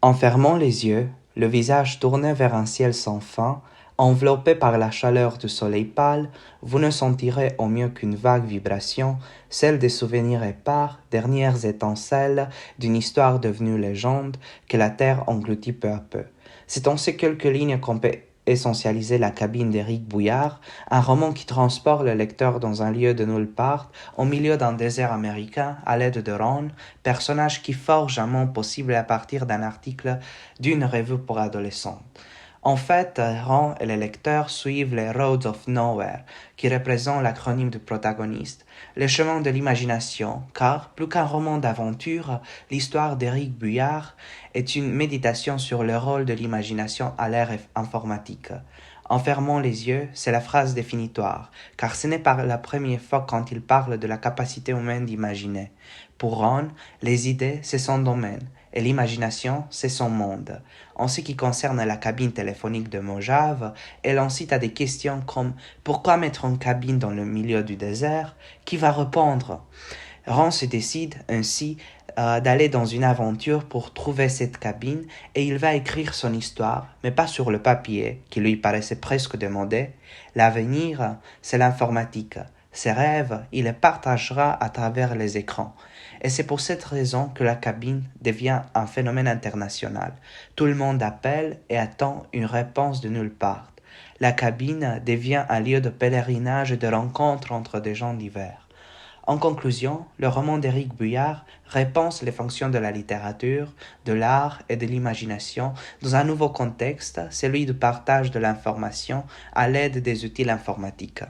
En fermant les yeux, le visage tourné vers un ciel sans fin, enveloppé par la chaleur du soleil pâle, vous ne sentirez au mieux qu'une vague vibration, celle des souvenirs épars, dernières étincelles d'une histoire devenue légende que la terre engloutit peu à peu. C'est en ces quelques lignes qu'on peut essentialiser La cabine d'Éric Bouillard, un roman qui transporte le lecteur dans un lieu de nulle part, au milieu d'un désert américain, à l'aide de Ron, personnage qui forge un monde possible à partir d'un article d'une revue pour adolescents. En fait, Ron et les lecteurs suivent les Roads of Nowhere, qui représentent l'acronyme du protagoniste, les chemins de l'imagination, car, plus qu'un roman d'aventure, l'histoire d'Éric Bouillard est une méditation sur le rôle de l'imagination à l'ère informatique. En fermant les yeux, c'est la phrase définitoire, car ce n'est pas la première fois quand il parle de la capacité humaine d'imaginer. Pour Ron, les idées, c'est son domaine, et l'imagination, c'est son monde. En ce qui concerne la cabine téléphonique de Mojave, elle incite à des questions comme « Pourquoi mettre une cabine dans le milieu du désert ?» Qui va répondre? Ron se décide ainsi d'aller dans une aventure pour trouver cette cabine et il va écrire son histoire, mais pas sur le papier, qui lui paraissait presque démodé. L'avenir, c'est l'informatique. Ses rêves, il les partagera à travers les écrans. Et c'est pour cette raison que la cabine devient un phénomène international. Tout le monde appelle et attend une réponse de nulle part. La cabine devient un lieu de pèlerinage et de rencontre entre des gens divers. En conclusion, le roman d'Éric Bouillard repense les fonctions de la littérature, de l'art et de l'imagination dans un nouveau contexte, celui du partage de l'information à l'aide des outils informatiques.